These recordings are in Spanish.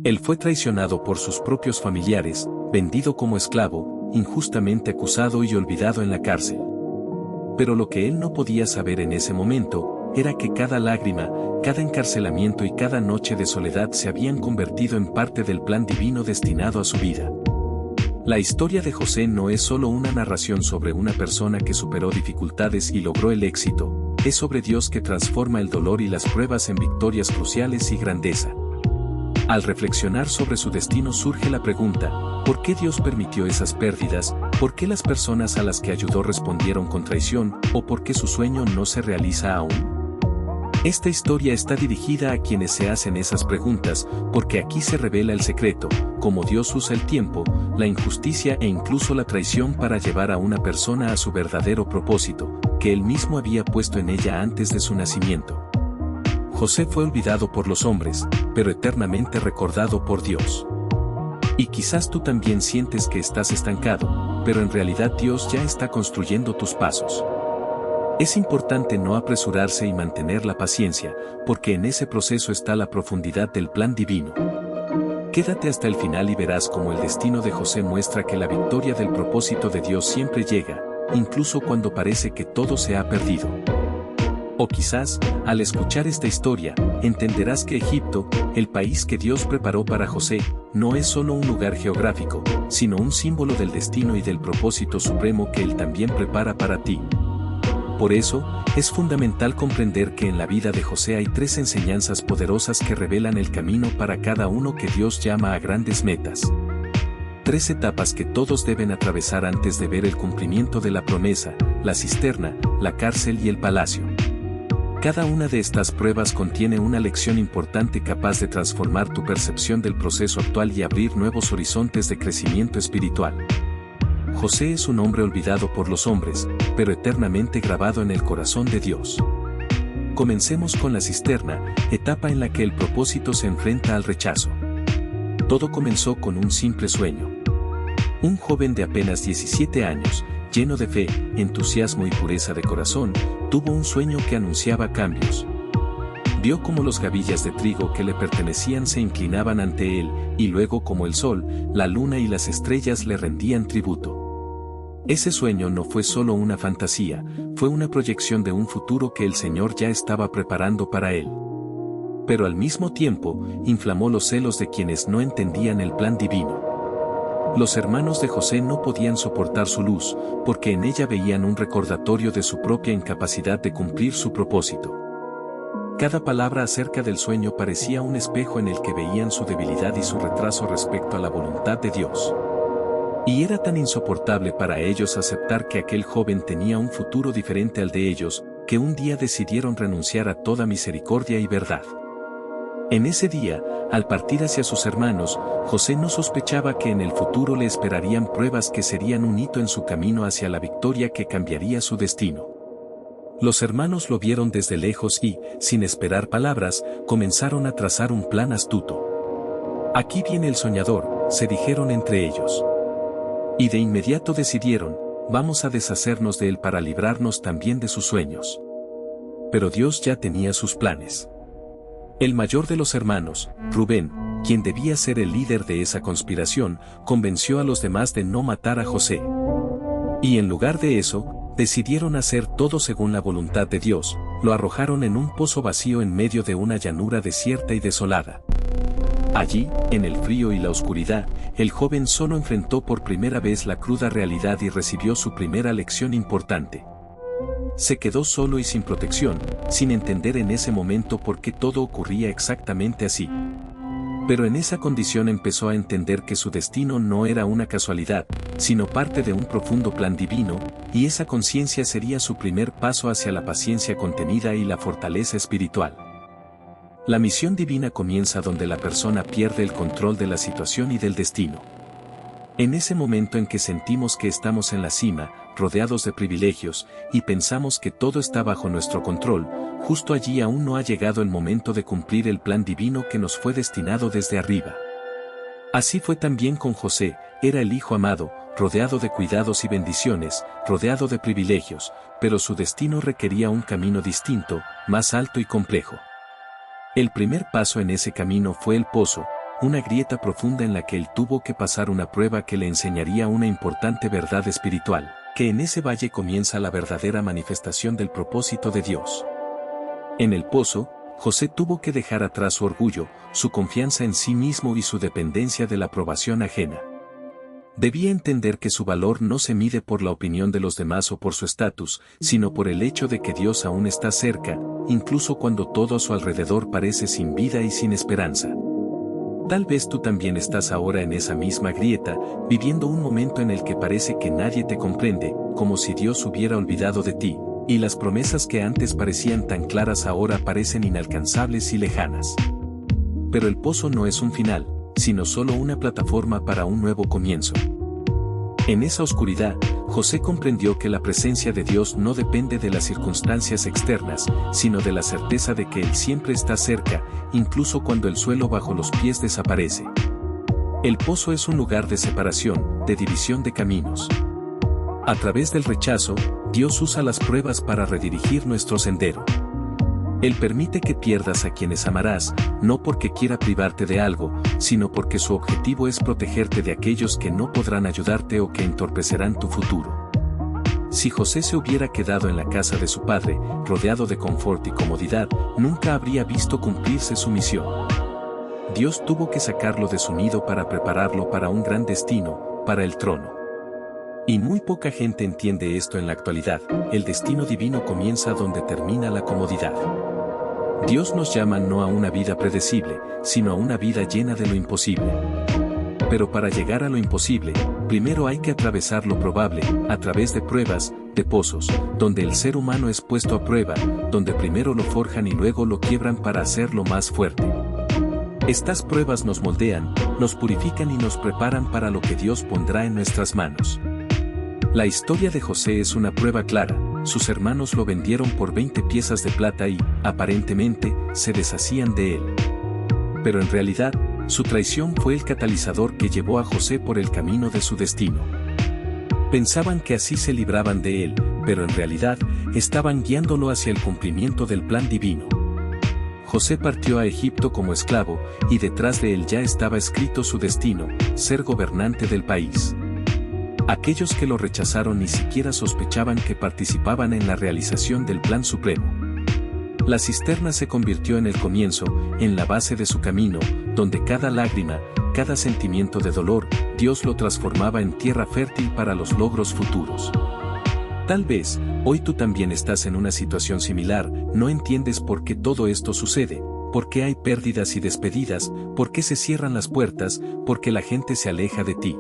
Él fue traicionado por sus propios familiares, vendido como esclavo, injustamente acusado y olvidado en la cárcel. Pero lo que él no podía saber en ese momento, era que cada lágrima, cada encarcelamiento y cada noche de soledad se habían convertido en parte del plan divino destinado a su vida. La historia de José no es solo una narración sobre una persona que superó dificultades y logró el éxito, es sobre Dios que transforma el dolor y las pruebas en victorias cruciales y grandeza. Al reflexionar sobre su destino surge la pregunta, ¿por qué Dios permitió esas pérdidas? ¿Por qué las personas a las que ayudó respondieron con traición? ¿O por qué su sueño no se realiza aún? Esta historia está dirigida a quienes se hacen esas preguntas, porque aquí se revela el secreto, cómo Dios usa el tiempo, la injusticia e incluso la traición para llevar a una persona a su verdadero propósito, que él mismo había puesto en ella antes de su nacimiento. José fue olvidado por los hombres, pero eternamente recordado por Dios. Y quizás tú también sientes que estás estancado, pero en realidad Dios ya está construyendo tus pasos. Es importante no apresurarse y mantener la paciencia, porque en ese proceso está la profundidad del plan divino. Quédate hasta el final y verás cómo el destino de José muestra que la victoria del propósito de Dios siempre llega, incluso cuando parece que todo se ha perdido. O quizás, al escuchar esta historia, entenderás que Egipto, el país que Dios preparó para José, no es solo un lugar geográfico, sino un símbolo del destino y del propósito supremo que Él también prepara para ti. Por eso, es fundamental comprender que en la vida de José hay tres enseñanzas poderosas que revelan el camino para cada uno que Dios llama a grandes metas. Tres etapas que todos deben atravesar antes de ver el cumplimiento de la promesa, la cisterna, la cárcel y el palacio. Cada una de estas pruebas contiene una lección importante capaz de transformar tu percepción del proceso actual y abrir nuevos horizontes de crecimiento espiritual. José es un hombre olvidado por los hombres, pero eternamente grabado en el corazón de Dios. Comencemos con la cisterna, etapa en la que el propósito se enfrenta al rechazo. Todo comenzó con un simple sueño. Un joven de apenas 17 años, lleno de fe, entusiasmo y pureza de corazón, tuvo un sueño que anunciaba cambios. Vio cómo los gavillas de trigo que le pertenecían se inclinaban ante él, y luego como el sol, la luna y las estrellas le rendían tributo. Ese sueño no fue solo una fantasía, fue una proyección de un futuro que el Señor ya estaba preparando para él. Pero al mismo tiempo, inflamó los celos de quienes no entendían el plan divino. Los hermanos de José no podían soportar su luz, porque en ella veían un recordatorio de su propia incapacidad de cumplir su propósito. Cada palabra acerca del sueño parecía un espejo en el que veían su debilidad y su retraso respecto a la voluntad de Dios. Y era tan insoportable para ellos aceptar que aquel joven tenía un futuro diferente al de ellos, que un día decidieron renunciar a toda misericordia y verdad. En ese día, al partir hacia sus hermanos, José no sospechaba que en el futuro le esperarían pruebas que serían un hito en su camino hacia la victoria que cambiaría su destino. Los hermanos lo vieron desde lejos y, sin esperar palabras, comenzaron a trazar un plan astuto. Aquí viene el soñador, se dijeron entre ellos. Y de inmediato decidieron, vamos a deshacernos de él para librarnos también de sus sueños. Pero Dios ya tenía sus planes. El mayor de los hermanos, Rubén, quien debía ser el líder de esa conspiración, convenció a los demás de no matar a José. Y en lugar de eso, decidieron hacer todo según la voluntad de Dios, lo arrojaron en un pozo vacío en medio de una llanura desierta y desolada. Allí, en el frío y la oscuridad, el joven solo enfrentó por primera vez la cruda realidad y recibió su primera lección importante. Se quedó solo y sin protección, sin entender en ese momento por qué todo ocurría exactamente así. Pero en esa condición empezó a entender que su destino no era una casualidad, sino parte de un profundo plan divino, y esa conciencia sería su primer paso hacia la paciencia contenida y la fortaleza espiritual. La misión divina comienza donde la persona pierde el control de la situación y del destino. En ese momento en que sentimos que estamos en la cima, rodeados de privilegios, y pensamos que todo está bajo nuestro control, justo allí aún no ha llegado el momento de cumplir el plan divino que nos fue destinado desde arriba. Así fue también con José, era el hijo amado, rodeado de cuidados y bendiciones, rodeado de privilegios, pero su destino requería un camino distinto, más alto y complejo. El primer paso en ese camino fue el pozo, una grieta profunda en la que él tuvo que pasar una prueba que le enseñaría una importante verdad espiritual, que en ese valle comienza la verdadera manifestación del propósito de Dios. En el pozo, José tuvo que dejar atrás su orgullo, su confianza en sí mismo y su dependencia de la aprobación ajena. Debía entender que su valor no se mide por la opinión de los demás o por su estatus, sino por el hecho de que Dios aún está cerca, incluso cuando todo a su alrededor parece sin vida y sin esperanza. Tal vez tú también estás ahora en esa misma grieta, viviendo un momento en el que parece que nadie te comprende, como si Dios hubiera olvidado de ti, y las promesas que antes parecían tan claras ahora parecen inalcanzables y lejanas. Pero el pozo no es un final, sino solo una plataforma para un nuevo comienzo. En esa oscuridad, José comprendió que la presencia de Dios no depende de las circunstancias externas, sino de la certeza de que Él siempre está cerca, incluso cuando el suelo bajo los pies desaparece. El pozo es un lugar de separación, de división de caminos. A través del rechazo, Dios usa las pruebas para redirigir nuestro sendero. Él permite que pierdas a quienes amarás, no porque quiera privarte de algo, sino porque su objetivo es protegerte de aquellos que no podrán ayudarte o que entorpecerán tu futuro. Si José se hubiera quedado en la casa de su padre, rodeado de confort y comodidad, nunca habría visto cumplirse su misión. Dios tuvo que sacarlo de su nido para prepararlo para un gran destino, para el trono. Y muy poca gente entiende esto en la actualidad, el destino divino comienza donde termina la comodidad. Dios nos llama no a una vida predecible, sino a una vida llena de lo imposible. Pero para llegar a lo imposible, primero hay que atravesar lo probable, a través de pruebas, de pozos, donde el ser humano es puesto a prueba, donde primero lo forjan y luego lo quiebran para hacerlo más fuerte. Estas pruebas nos moldean, nos purifican y nos preparan para lo que Dios pondrá en nuestras manos. La historia de José es una prueba clara. Sus hermanos lo vendieron por 20 piezas de plata y, aparentemente, se deshacían de él. Pero en realidad, su traición fue el catalizador que llevó a José por el camino de su destino. Pensaban que así se libraban de él, pero en realidad, estaban guiándolo hacia el cumplimiento del plan divino. José partió a Egipto como esclavo, y detrás de él ya estaba escrito su destino, ser gobernante del país. Aquellos que lo rechazaron ni siquiera sospechaban que participaban en la realización del plan supremo. La cisterna se convirtió en el comienzo, en la base de su camino, donde cada lágrima, cada sentimiento de dolor, Dios lo transformaba en tierra fértil para los logros futuros. Tal vez, hoy tú también estás en una situación similar, no entiendes por qué todo esto sucede, por qué hay pérdidas y despedidas, por qué se cierran las puertas, por qué la gente se aleja de ti.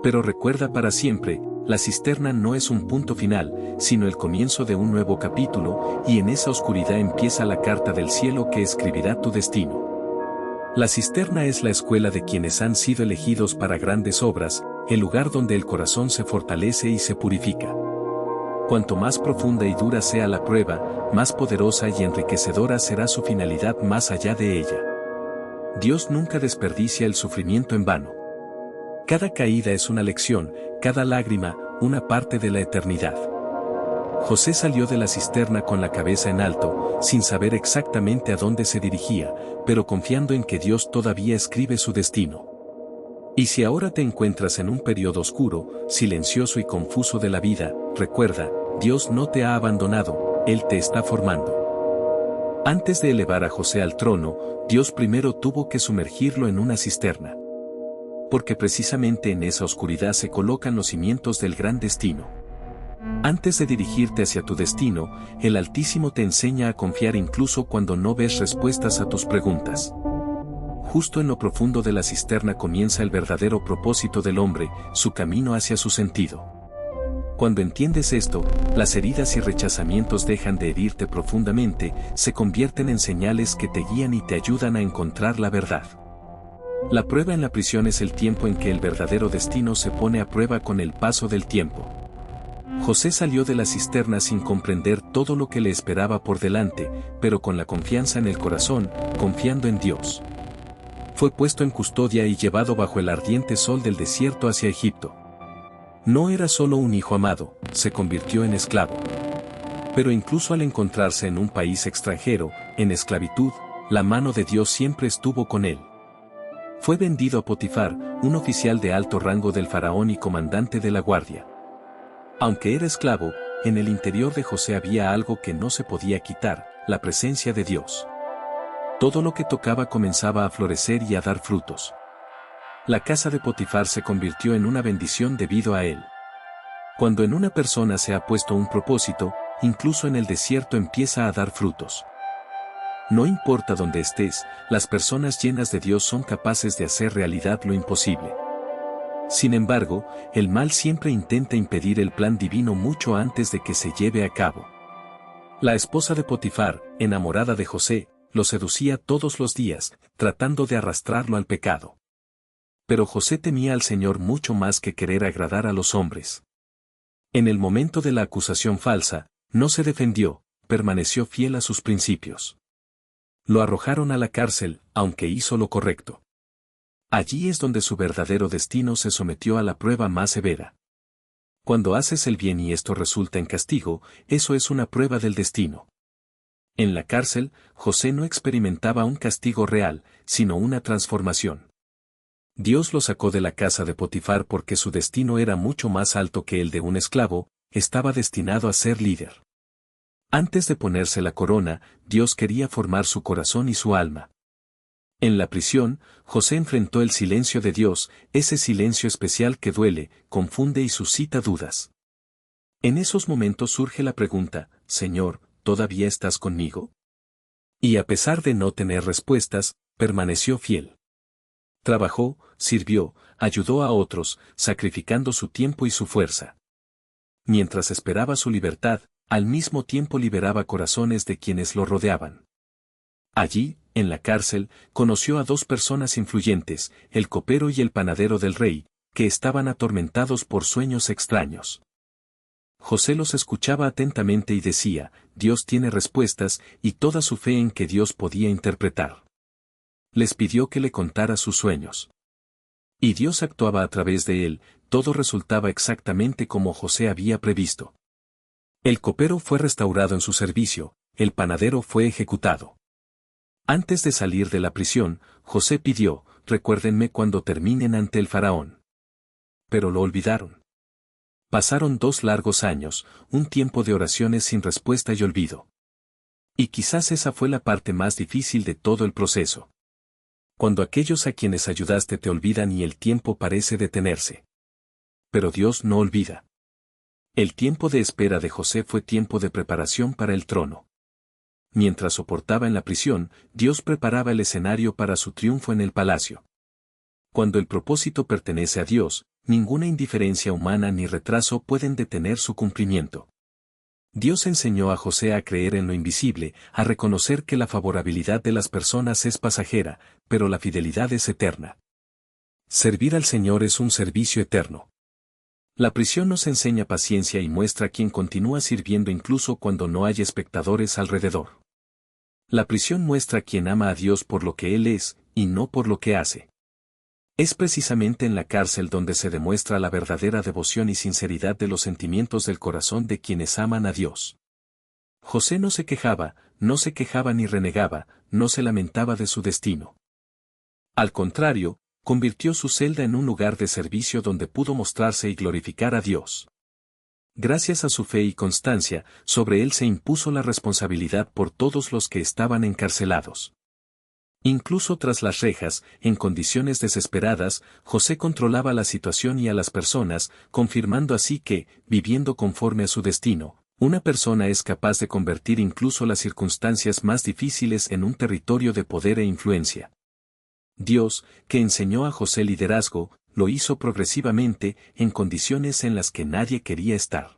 Pero recuerda para siempre, la cisterna no es un punto final, sino el comienzo de un nuevo capítulo, y en esa oscuridad empieza la carta del cielo que escribirá tu destino. La cisterna es la escuela de quienes han sido elegidos para grandes obras, el lugar donde el corazón se fortalece y se purifica. Cuanto más profunda y dura sea la prueba, más poderosa y enriquecedora será su finalidad más allá de ella. Dios nunca desperdicia el sufrimiento en vano. Cada caída es una lección, cada lágrima, una parte de la eternidad. José salió de la cisterna con la cabeza en alto, sin saber exactamente a dónde se dirigía, pero confiando en que Dios todavía escribe su destino. Y si ahora te encuentras en un periodo oscuro, silencioso y confuso de la vida, recuerda, Dios no te ha abandonado, Él te está formando. Antes de elevar a José al trono, Dios primero tuvo que sumergirlo en una cisterna. Porque precisamente en esa oscuridad se colocan los cimientos del gran destino. Antes de dirigirte hacia tu destino, el Altísimo te enseña a confiar incluso cuando no ves respuestas a tus preguntas. Justo en lo profundo de la cisterna comienza el verdadero propósito del hombre, su camino hacia su sentido. Cuando entiendes esto, las heridas y rechazamientos dejan de herirte profundamente, se convierten en señales que te guían y te ayudan a encontrar la verdad. La prueba en la prisión es el tiempo en que el verdadero destino se pone a prueba con el paso del tiempo. José salió de la cisterna sin comprender todo lo que le esperaba por delante, pero con la confianza en el corazón, confiando en Dios. Fue puesto en custodia y llevado bajo el ardiente sol del desierto hacia Egipto. No era solo un hijo amado, se convirtió en esclavo. Pero incluso al encontrarse en un país extranjero, en esclavitud, la mano de Dios siempre estuvo con él. Fue vendido a Potifar, un oficial de alto rango del faraón y comandante de la guardia. Aunque era esclavo, en el interior de José había algo que no se podía quitar, la presencia de Dios. Todo lo que tocaba comenzaba a florecer y a dar frutos. La casa de Potifar se convirtió en una bendición debido a él. Cuando en una persona se ha puesto un propósito, incluso en el desierto empieza a dar frutos. No importa dónde estés, las personas llenas de Dios son capaces de hacer realidad lo imposible. Sin embargo, el mal siempre intenta impedir el plan divino mucho antes de que se lleve a cabo. La esposa de Potifar, enamorada de José, lo seducía todos los días, tratando de arrastrarlo al pecado. Pero José temía al Señor mucho más que querer agradar a los hombres. En el momento de la acusación falsa, no se defendió, permaneció fiel a sus principios. Lo arrojaron a la cárcel, aunque hizo lo correcto. Allí es donde su verdadero destino se sometió a la prueba más severa. Cuando haces el bien y esto resulta en castigo, eso es una prueba del destino. En la cárcel, José no experimentaba un castigo real, sino una transformación. Dios lo sacó de la casa de Potifar porque su destino era mucho más alto que el de un esclavo, estaba destinado a ser líder. Antes de ponerse la corona, Dios quería formar su corazón y su alma. En la prisión, José enfrentó el silencio de Dios, ese silencio especial que duele, confunde y suscita dudas. En esos momentos surge la pregunta, Señor, ¿todavía estás conmigo? Y a pesar de no tener respuestas, permaneció fiel. Trabajó, sirvió, ayudó a otros, sacrificando su tiempo y su fuerza. Mientras esperaba su libertad, al mismo tiempo liberaba corazones de quienes lo rodeaban. Allí, en la cárcel, conoció a dos personas influyentes, el copero y el panadero del rey, que estaban atormentados por sueños extraños. José los escuchaba atentamente y decía, Dios tiene respuestas, y toda su fe en que Dios podía interpretar. Les pidió que le contara sus sueños. Y Dios actuaba a través de él, todo resultaba exactamente como José había previsto. El copero fue restaurado en su servicio, el panadero fue ejecutado. Antes de salir de la prisión, José pidió, recuérdenme cuando terminen ante el faraón. Pero lo olvidaron. Pasaron 2 largos años, un tiempo de oraciones sin respuesta y olvido. Y quizás esa fue la parte más difícil de todo el proceso. Cuando aquellos a quienes ayudaste te olvidan y el tiempo parece detenerse. Pero Dios no olvida. El tiempo de espera de José fue tiempo de preparación para el trono. Mientras soportaba en la prisión, Dios preparaba el escenario para su triunfo en el palacio. Cuando el propósito pertenece a Dios, ninguna indiferencia humana ni retraso pueden detener su cumplimiento. Dios enseñó a José a creer en lo invisible, a reconocer que la favorabilidad de las personas es pasajera, pero la fidelidad es eterna. Servir al Señor es un servicio eterno. La prisión nos enseña paciencia y muestra a quien continúa sirviendo incluso cuando no hay espectadores alrededor. La prisión muestra a quien ama a Dios por lo que Él es, y no por lo que hace. Es precisamente en la cárcel donde se demuestra la verdadera devoción y sinceridad de los sentimientos del corazón de quienes aman a Dios. José no se quejaba ni renegaba, no se lamentaba de su destino. Al contrario, convirtió su celda en un lugar de servicio donde pudo mostrarse y glorificar a Dios. Gracias a su fe y constancia, sobre él se impuso la responsabilidad por todos los que estaban encarcelados. Incluso tras las rejas, en condiciones desesperadas, José controlaba la situación y a las personas, confirmando así que, viviendo conforme a su destino, una persona es capaz de convertir incluso las circunstancias más difíciles en un territorio de poder e influencia. Dios, que enseñó a José liderazgo, lo hizo progresivamente, en condiciones en las que nadie quería estar.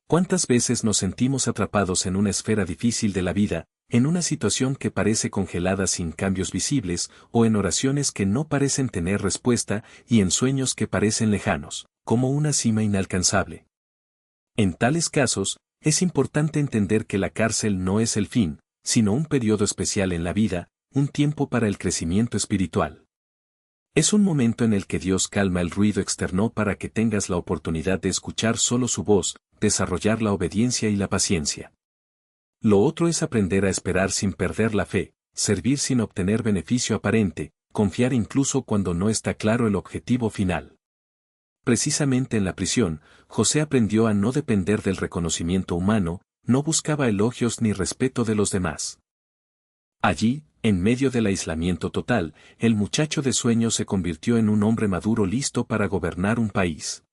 ¿Cuántas veces nos sentimos atrapados en una esfera difícil de la vida, en una situación que parece congelada sin cambios visibles, o en oraciones que no parecen tener respuesta, y en sueños que parecen lejanos, como una cima inalcanzable? En tales casos, es importante entender que la cárcel no es el fin, sino un periodo especial en la vida, un tiempo para el crecimiento espiritual. Es un momento en el que Dios calma el ruido externo para que tengas la oportunidad de escuchar solo su voz, desarrollar la obediencia y la paciencia. Lo otro es aprender a esperar sin perder la fe, servir sin obtener beneficio aparente, confiar incluso cuando no está claro el objetivo final. Precisamente en la prisión, José aprendió a no depender del reconocimiento humano, no buscaba elogios ni respeto de los demás. Allí, en medio del aislamiento total, el muchacho de sueños se convirtió en un hombre maduro listo para gobernar un país.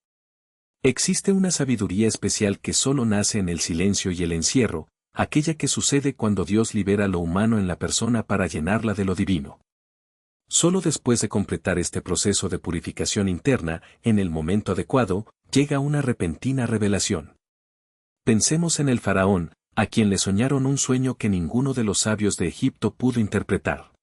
Existe una sabiduría especial que solo nace en el silencio y el encierro, aquella que sucede cuando Dios libera lo humano en la persona para llenarla de lo divino. Solo después de completar este proceso de purificación interna, en el momento adecuado, llega una repentina revelación. Pensemos en el faraón, a quien le soñaron un sueño que ninguno de los sabios de Egipto pudo interpretar.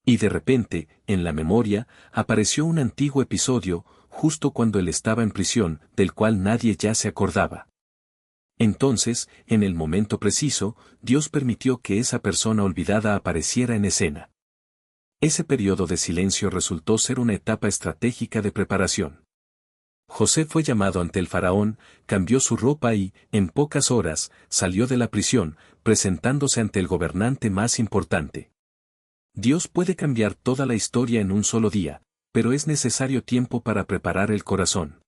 Y de repente, en la memoria, apareció un antiguo episodio, justo cuando él estaba en prisión, del cual nadie ya se acordaba. Entonces, en el momento preciso, Dios permitió que esa persona olvidada apareciera en escena. Ese periodo de silencio resultó ser una etapa estratégica de preparación. José fue llamado ante el faraón, cambió su ropa y, en pocas horas, salió de la prisión, presentándose ante el gobernante más importante. Dios puede cambiar toda la historia en un solo día, pero es necesario tiempo para preparar el corazón.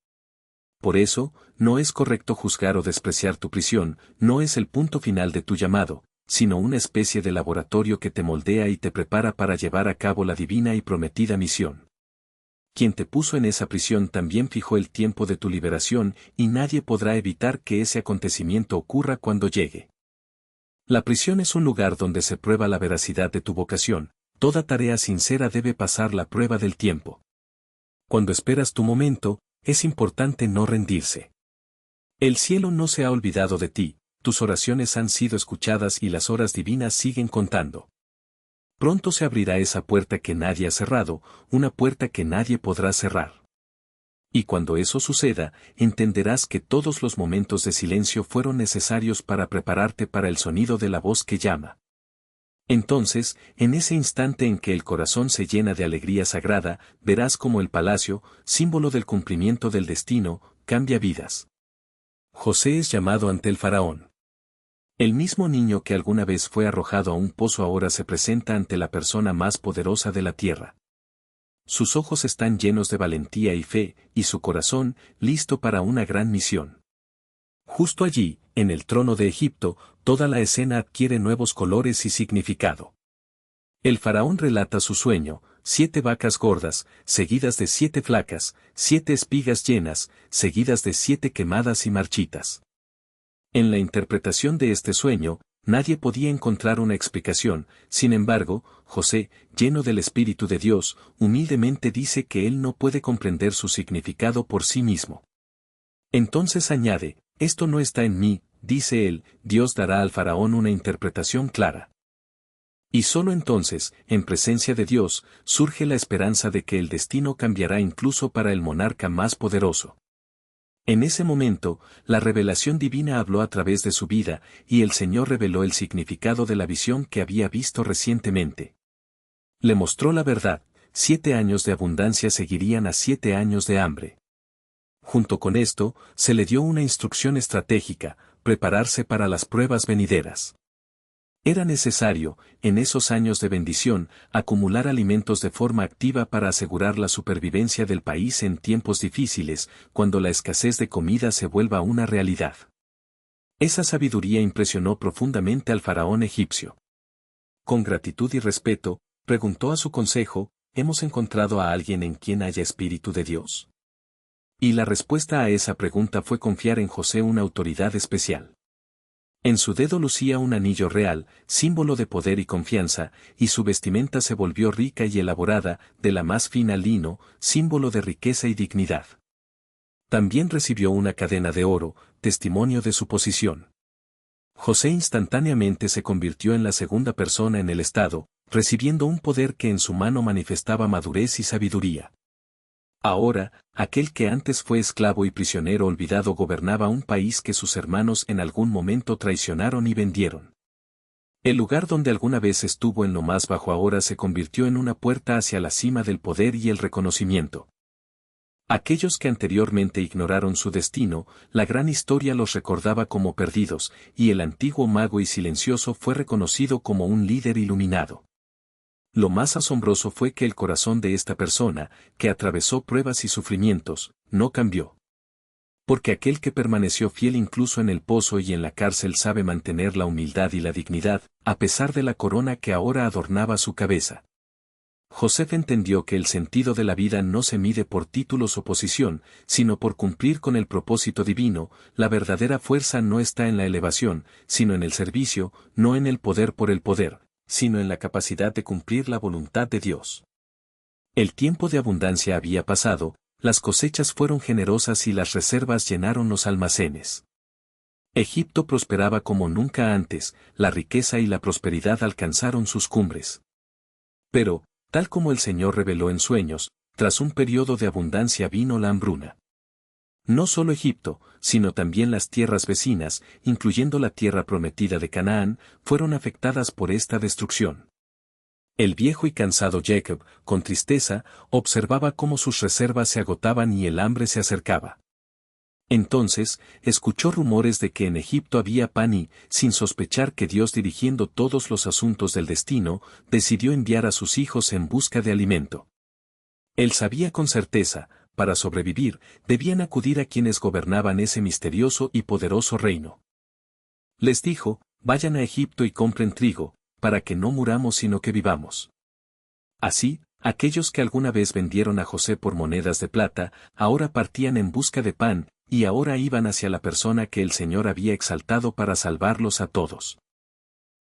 Por eso, no es correcto juzgar o despreciar tu prisión, no es el punto final de tu llamado, sino una especie de laboratorio que te moldea y te prepara para llevar a cabo la divina y prometida misión. Quien te puso en esa prisión también fijó el tiempo de tu liberación y nadie podrá evitar que ese acontecimiento ocurra cuando llegue. La prisión es un lugar donde se prueba la veracidad de tu vocación, toda tarea sincera debe pasar la prueba del tiempo. Cuando esperas tu momento, es importante no rendirse. El cielo no se ha olvidado de ti, tus oraciones han sido escuchadas y las horas divinas siguen contando. Pronto se abrirá esa puerta que nadie ha cerrado, una puerta que nadie podrá cerrar. Y cuando eso suceda, entenderás que todos los momentos de silencio fueron necesarios para prepararte para el sonido de la voz que llama. Entonces, en ese instante en que el corazón se llena de alegría sagrada, verás como el palacio, símbolo del cumplimiento del destino, cambia vidas. José es llamado ante el faraón. El mismo niño que alguna vez fue arrojado a un pozo ahora se presenta ante la persona más poderosa de la tierra. Sus ojos están llenos de valentía y fe, y su corazón, listo para una gran misión. Justo allí, en el trono de Egipto, toda la escena adquiere nuevos colores y significado. El faraón relata su sueño: 7 vacas gordas, seguidas de 7 flacas, 7 espigas llenas, seguidas de 7 quemadas y marchitas. En la interpretación de este sueño, nadie podía encontrar una explicación, sin embargo, José, lleno del Espíritu de Dios, humildemente dice que él no puede comprender su significado por sí mismo. Entonces añade: esto no está en mí, dice él, Dios dará al faraón una interpretación clara. Y solo entonces, en presencia de Dios, surge la esperanza de que el destino cambiará incluso para el monarca más poderoso. En ese momento, la revelación divina habló a través de su vida, y el Señor reveló el significado de la visión que había visto recientemente. Le mostró la verdad: 7 años de abundancia seguirían a 7 años de hambre. Junto con esto, se le dio una instrucción estratégica: prepararse para las pruebas venideras. Era necesario, en esos años de bendición, acumular alimentos de forma activa para asegurar la supervivencia del país en tiempos difíciles, cuando la escasez de comida se vuelva una realidad. Esa sabiduría impresionó profundamente al faraón egipcio. Con gratitud y respeto, preguntó a su consejo: ¿hemos encontrado a alguien en quien haya Espíritu de Dios? Y la respuesta a esa pregunta fue confiar en José una autoridad especial. En su dedo lucía un anillo real, símbolo de poder y confianza, y su vestimenta se volvió rica y elaborada, de la más fina lino, símbolo de riqueza y dignidad. También recibió una cadena de oro, testimonio de su posición. José instantáneamente se convirtió en la segunda persona en el estado, recibiendo un poder que en su mano manifestaba madurez y sabiduría. Ahora, aquel que antes fue esclavo y prisionero olvidado gobernaba un país que sus hermanos en algún momento traicionaron y vendieron. El lugar donde alguna vez estuvo en lo más bajo ahora se convirtió en una puerta hacia la cima del poder y el reconocimiento. Aquellos que anteriormente ignoraron su destino, la gran historia los recordaba como perdidos, y el antiguo mago y silencioso fue reconocido como un líder iluminado. Lo más asombroso fue que el corazón de esta persona, que atravesó pruebas y sufrimientos, no cambió. Porque aquel que permaneció fiel incluso en el pozo y en la cárcel sabe mantener la humildad y la dignidad, a pesar de la corona que ahora adornaba su cabeza. José entendió que el sentido de la vida no se mide por títulos o posición, sino por cumplir con el propósito divino. La verdadera fuerza no está en la elevación, sino en el servicio, no en el poder por el poder, sino en la capacidad de cumplir la voluntad de Dios. El tiempo de abundancia había pasado, las cosechas fueron generosas y las reservas llenaron los almacenes. Egipto prosperaba como nunca antes, la riqueza y la prosperidad alcanzaron sus cumbres. Pero, tal como el Señor reveló en sueños, tras un periodo de abundancia vino la hambruna. No solo Egipto, sino también las tierras vecinas, incluyendo la tierra prometida de Canaán, fueron afectadas por esta destrucción. El viejo y cansado Jacob, con tristeza, observaba cómo sus reservas se agotaban y el hambre se acercaba. Entonces, escuchó rumores de que en Egipto había pan y, sin sospechar que Dios dirigiendo todos los asuntos del destino, decidió enviar a sus hijos en busca de alimento. Él sabía con certeza, para sobrevivir, debían acudir a quienes gobernaban ese misterioso y poderoso reino. Les dijo, vayan a Egipto y compren trigo, para que no muramos sino que vivamos. Así, aquellos que alguna vez vendieron a José por monedas de plata, ahora partían en busca de pan, y ahora iban hacia la persona que el Señor había exaltado para salvarlos a todos.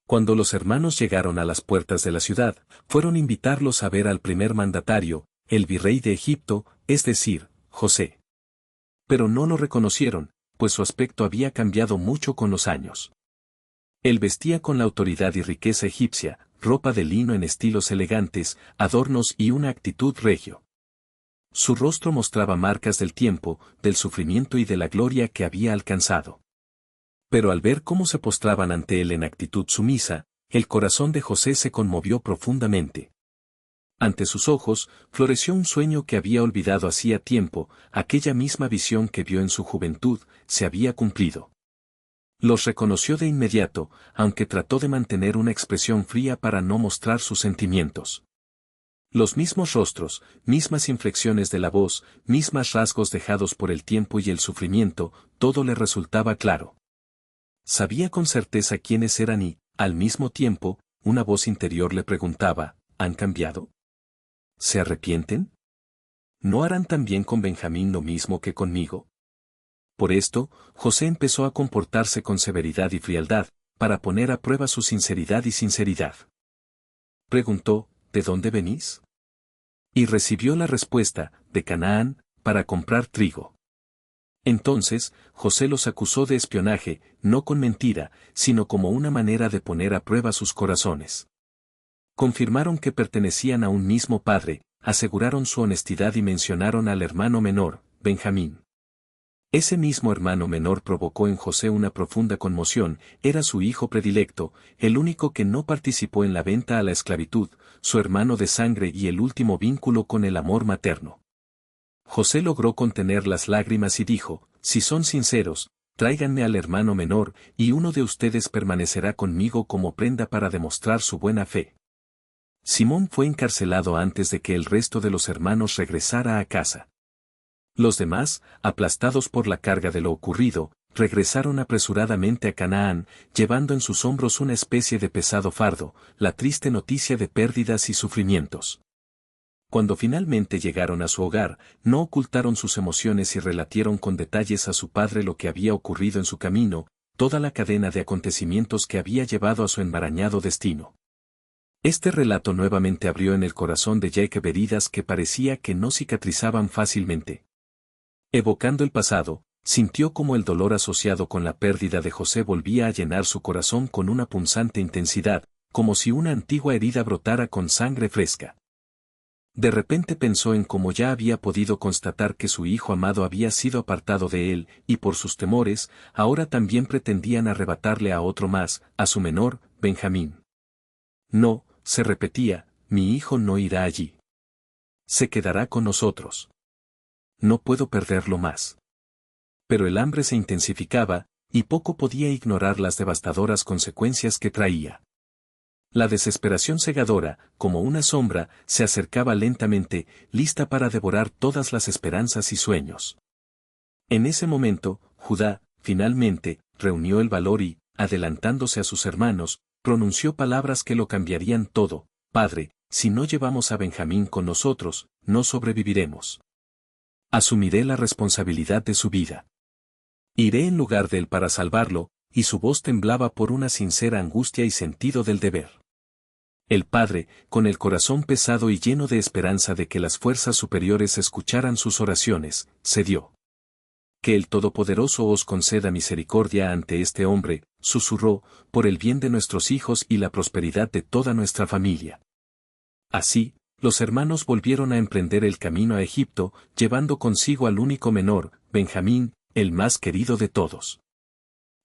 Cuando los hermanos llegaron a las puertas de la ciudad, fueron a invitarlos a ver al primer mandatario, el virrey de Egipto, es decir, José. Pero no lo reconocieron, pues su aspecto había cambiado mucho con los años. Él vestía con la autoridad y riqueza egipcia, ropa de lino en estilos elegantes, adornos y una actitud regio. Su rostro mostraba marcas del tiempo, del sufrimiento y de la gloria que había alcanzado. Pero al ver cómo se postraban ante él en actitud sumisa, el corazón de José se conmovió profundamente. Ante sus ojos, floreció un sueño que había olvidado hacía tiempo, aquella misma visión que vio en su juventud, se había cumplido. Los reconoció de inmediato, aunque trató de mantener una expresión fría para no mostrar sus sentimientos. Los mismos rostros, mismas inflexiones de la voz, mismas rasgos dejados por el tiempo y el sufrimiento, todo le resultaba claro. Sabía con certeza quiénes eran y, al mismo tiempo, una voz interior le preguntaba, ¿han cambiado? ¿Se arrepienten? ¿No harán también con Benjamín lo mismo que conmigo? Por esto, José empezó a comportarse con severidad y frialdad, para poner a prueba su sinceridad y sinceridad. Preguntó, ¿de dónde venís? Y recibió la respuesta, de Canaán, para comprar trigo. Entonces, José los acusó de espionaje, no con mentira, sino como una manera de poner a prueba sus corazones. Confirmaron que pertenecían a un mismo padre, aseguraron su honestidad y mencionaron al hermano menor, Benjamín. Ese mismo hermano menor provocó en José una profunda conmoción, era su hijo predilecto, el único que no participó en la venta a la esclavitud, su hermano de sangre y el último vínculo con el amor materno. José logró contener las lágrimas y dijo, si son sinceros, tráiganme al hermano menor, y uno de ustedes permanecerá conmigo como prenda para demostrar su buena fe. Simón fue encarcelado antes de que el resto de los hermanos regresara a casa. Los demás, aplastados por la carga de lo ocurrido, regresaron apresuradamente a Canaán, llevando en sus hombros una especie de pesado fardo, la triste noticia de pérdidas y sufrimientos. Cuando finalmente llegaron a su hogar, no ocultaron sus emociones y relatieron con detalles a su padre lo que había ocurrido en su camino, toda la cadena de acontecimientos que había llevado a su enmarañado destino. Este relato nuevamente abrió en el corazón de Jacob heridas que parecía que no cicatrizaban fácilmente. Evocando el pasado, sintió como el dolor asociado con la pérdida de José volvía a llenar su corazón con una punzante intensidad, como si una antigua herida brotara con sangre fresca. De repente pensó en cómo ya había podido constatar que su hijo amado había sido apartado de él, y por sus temores, ahora también pretendían arrebatarle a otro más, a su menor, Benjamín. No, se repetía, mi hijo no irá allí. Se quedará con nosotros. No puedo perderlo más. Pero el hambre se intensificaba, y poco podía ignorar las devastadoras consecuencias que traía. La desesperación cegadora, como una sombra, se acercaba lentamente, lista para devorar todas las esperanzas y sueños. En ese momento, Judá, finalmente, reunió el valor y, adelantándose a sus hermanos, pronunció palabras que lo cambiarían todo: Padre, si no llevamos a Benjamín con nosotros, no sobreviviremos. Asumiré la responsabilidad de su vida. Iré en lugar de él para salvarlo, y su voz temblaba por una sincera angustia y sentido del deber. El padre, con el corazón pesado y lleno de esperanza de que las fuerzas superiores escucharan sus oraciones, cedió. Que el Todopoderoso os conceda misericordia ante este hombre, susurró, por el bien de nuestros hijos y la prosperidad de toda nuestra familia. Así, los hermanos volvieron a emprender el camino a Egipto, llevando consigo al único menor, Benjamín, el más querido de todos.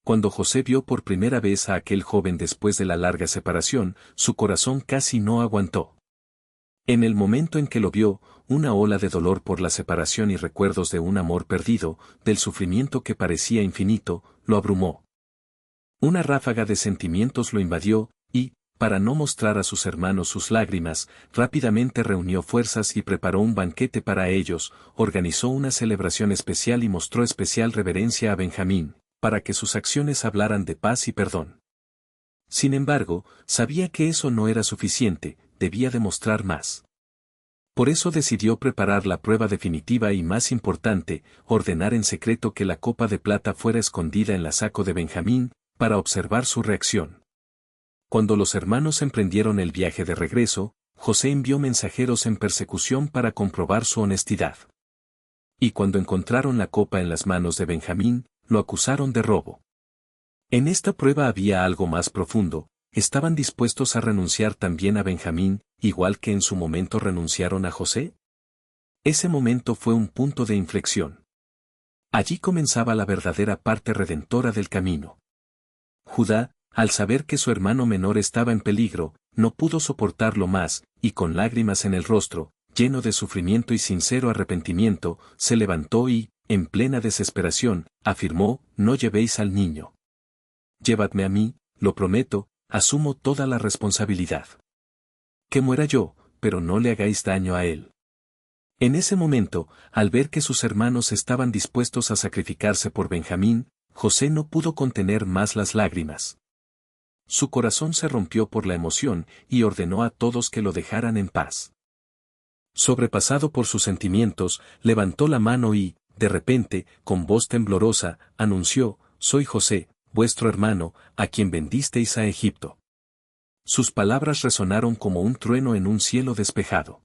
Cuando José vio por primera vez a aquel joven después de la larga separación, su corazón casi no aguantó. En el momento en que lo vio, una ola de dolor por la separación y recuerdos de un amor perdido, del sufrimiento que parecía infinito, lo abrumó. Una ráfaga de sentimientos lo invadió, y, para no mostrar a sus hermanos sus lágrimas, rápidamente reunió fuerzas y preparó un banquete para ellos, organizó una celebración especial y mostró especial reverencia a Benjamín, para que sus acciones hablaran de paz y perdón. Sin embargo, sabía que eso no era suficiente, debía demostrar más. Por eso decidió preparar la prueba definitiva y más importante, ordenar en secreto que la copa de plata fuera escondida en la saco de Benjamín, para observar su reacción. Cuando los hermanos emprendieron el viaje de regreso, José envió mensajeros en persecución para comprobar su honestidad. Y cuando encontraron la copa en las manos de Benjamín, lo acusaron de robo. En esta prueba había algo más profundo: ¿estaban dispuestos a renunciar también a Benjamín, igual que en su momento renunciaron a José? Ese momento fue un punto de inflexión. Allí comenzaba la verdadera parte redentora del camino. Judá, al saber que su hermano menor estaba en peligro, no pudo soportarlo más, y con lágrimas en el rostro, lleno de sufrimiento y sincero arrepentimiento, se levantó y, en plena desesperación, afirmó: no llevéis al niño. Llevadme a mí, lo prometo, asumo toda la responsabilidad. Que muera yo, pero no le hagáis daño a él. En ese momento, al ver que sus hermanos estaban dispuestos a sacrificarse por Benjamín, José no pudo contener más las lágrimas. Su corazón se rompió por la emoción y ordenó a todos que lo dejaran en paz. Sobrepasado por sus sentimientos, levantó la mano y, de repente, con voz temblorosa, anunció: soy José, vuestro hermano, a quien vendisteis a Egipto. Sus palabras resonaron como un trueno en un cielo despejado.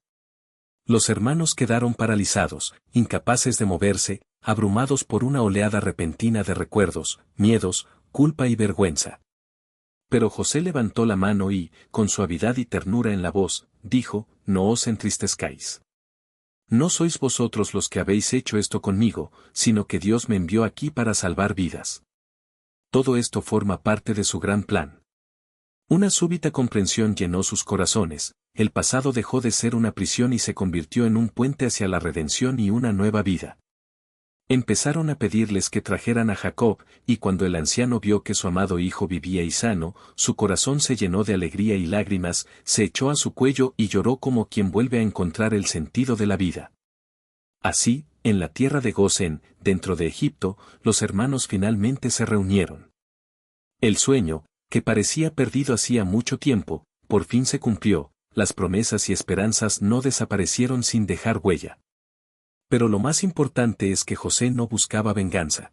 Los hermanos quedaron paralizados, incapaces de moverse, abrumados por una oleada repentina de recuerdos, miedos, culpa y vergüenza. Pero José levantó la mano y, con suavidad y ternura en la voz, dijo: no os entristezcáis. No sois vosotros los que habéis hecho esto conmigo, sino que Dios me envió aquí para salvar vidas. Todo esto forma parte de su gran plan. Una súbita comprensión llenó sus corazones: el pasado dejó de ser una prisión y se convirtió en un puente hacia la redención y una nueva vida. Empezaron a pedirles que trajeran a Jacob, y cuando el anciano vio que su amado hijo vivía y sano, su corazón se llenó de alegría y lágrimas, se echó a su cuello y lloró como quien vuelve a encontrar el sentido de la vida. Así, en la tierra de Gosén, dentro de Egipto, los hermanos finalmente se reunieron. El sueño, que parecía perdido hacía mucho tiempo, por fin se cumplió. Las promesas y esperanzas no desaparecieron sin dejar huella. Pero lo más importante es que José no buscaba venganza.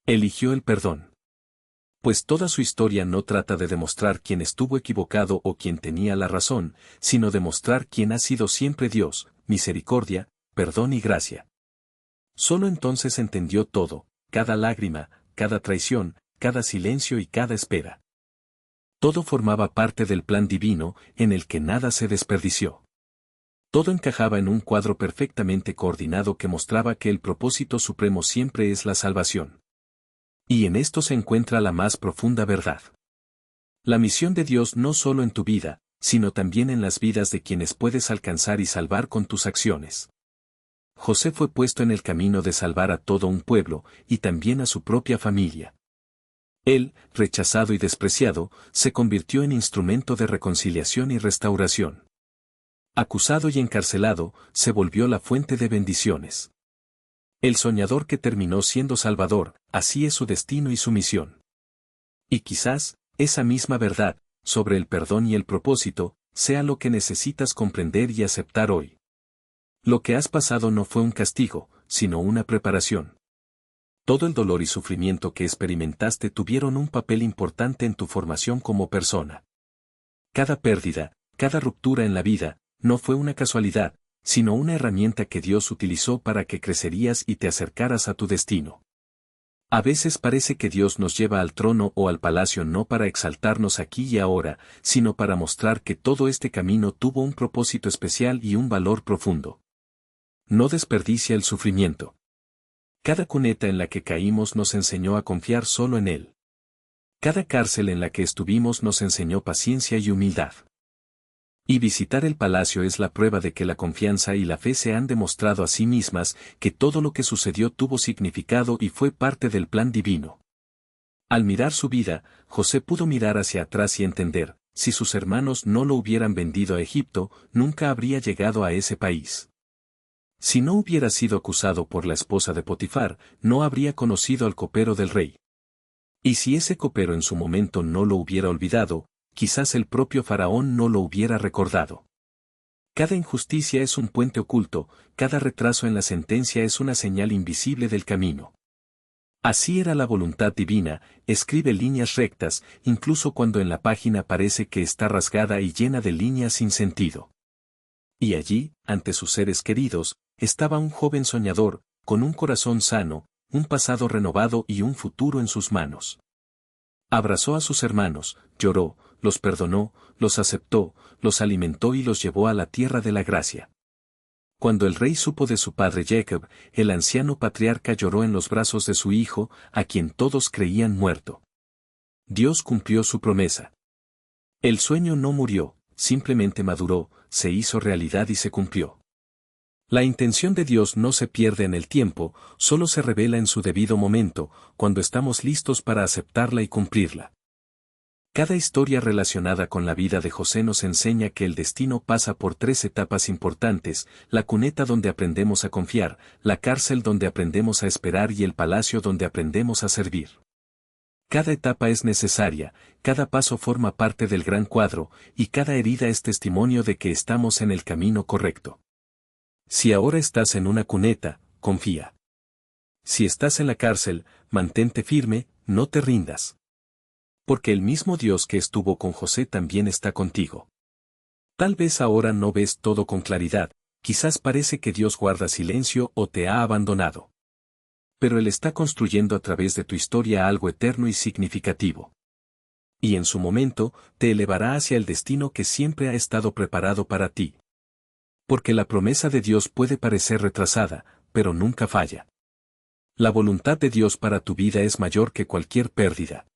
Eligió el perdón. Pues toda su historia no trata de demostrar quién estuvo equivocado o quién tenía la razón, sino de mostrar quién ha sido siempre Dios: misericordia, perdón y gracia. Solo entonces entendió todo: cada lágrima, cada traición, cada silencio y cada espera. Todo formaba parte del plan divino, en el que nada se desperdició. Todo encajaba en un cuadro perfectamente coordinado que mostraba que el propósito supremo siempre es la salvación. Y en esto se encuentra la más profunda verdad. La misión de Dios no solo en tu vida, sino también en las vidas de quienes puedes alcanzar y salvar con tus acciones. José fue puesto en el camino de salvar a todo un pueblo, y también a su propia familia. Él, rechazado y despreciado, se convirtió en instrumento de reconciliación y restauración. Acusado y encarcelado, se volvió la fuente de bendiciones. El soñador que terminó siendo Salvador, así es su destino y su misión. Y quizás, esa misma verdad, sobre el perdón y el propósito, sea lo que necesitas comprender y aceptar hoy. Lo que has pasado no fue un castigo, sino una preparación. Todo el dolor y sufrimiento que experimentaste tuvieron un papel importante en tu formación como persona. Cada pérdida, cada ruptura en la vida, no fue una casualidad, sino una herramienta que Dios utilizó para que crecerías y te acercaras a tu destino. A veces parece que Dios nos lleva al trono o al palacio no para exaltarnos aquí y ahora, sino para mostrar que todo este camino tuvo un propósito especial y un valor profundo. No desperdicia el sufrimiento. Cada cuneta en la que caímos nos enseñó a confiar solo en Él. Cada cárcel en la que estuvimos nos enseñó paciencia y humildad. Y visitar el palacio es la prueba de que la confianza y la fe se han demostrado a sí mismas, que todo lo que sucedió tuvo significado y fue parte del plan divino. Al mirar su vida, José pudo mirar hacia atrás y entender, si sus hermanos no lo hubieran vendido a Egipto, nunca habría llegado a ese país. Si no hubiera sido acusado por la esposa de Potifar, no habría conocido al copero del rey. Y si ese copero en su momento no lo hubiera olvidado, quizás el propio faraón no lo hubiera recordado. Cada injusticia es un puente oculto, cada retraso en la sentencia es una señal invisible del camino. Así era la voluntad divina, escribe líneas rectas, incluso cuando en la página parece que está rasgada y llena de líneas sin sentido. Y allí, ante sus seres queridos, estaba un joven soñador, con un corazón sano, un pasado renovado y un futuro en sus manos. Abrazó a sus hermanos, lloró, los perdonó, los aceptó, los alimentó y los llevó a la tierra de la gracia. Cuando el rey supo de su padre Jacob, el anciano patriarca lloró en los brazos de su hijo, a quien todos creían muerto. Dios cumplió su promesa. El sueño no murió, simplemente maduró, se hizo realidad y se cumplió. La intención de Dios no se pierde en el tiempo, solo se revela en su debido momento, cuando estamos listos para aceptarla y cumplirla. Cada historia relacionada con la vida de José nos enseña que el destino pasa por 3 etapas importantes: la cuneta donde aprendemos a confiar, la cárcel donde aprendemos a esperar y el palacio donde aprendemos a servir. Cada etapa es necesaria, cada paso forma parte del gran cuadro, y cada herida es testimonio de que estamos en el camino correcto. Si ahora estás en una cuneta, confía. Si estás en la cárcel, mantente firme, no te rindas. Porque el mismo Dios que estuvo con José también está contigo. Tal vez ahora no ves todo con claridad, quizás parece que Dios guarda silencio o te ha abandonado. Pero Él está construyendo a través de tu historia algo eterno y significativo. Y en su momento, te elevará hacia el destino que siempre ha estado preparado para ti. Porque la promesa de Dios puede parecer retrasada, pero nunca falla. La voluntad de Dios para tu vida es mayor que cualquier pérdida.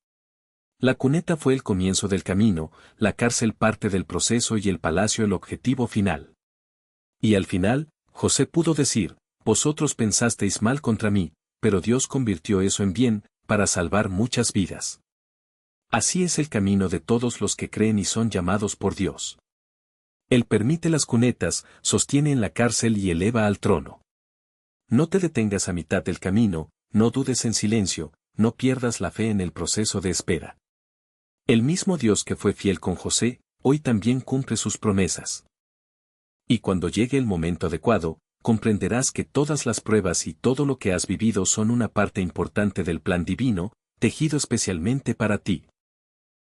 La cuneta fue el comienzo del camino, la cárcel parte del proceso y el palacio el objetivo final. Y al final, José pudo decir: vosotros pensasteis mal contra mí, pero Dios convirtió eso en bien, para salvar muchas vidas. Así es el camino de todos los que creen y son llamados por Dios. Él permite las cunetas, sostiene en la cárcel y eleva al trono. No te detengas a mitad del camino, no dudes en silencio, no pierdas la fe en el proceso de espera. El mismo Dios que fue fiel con José, hoy también cumple sus promesas. Y cuando llegue el momento adecuado, comprenderás que todas las pruebas y todo lo que has vivido son una parte importante del plan divino, tejido especialmente para ti.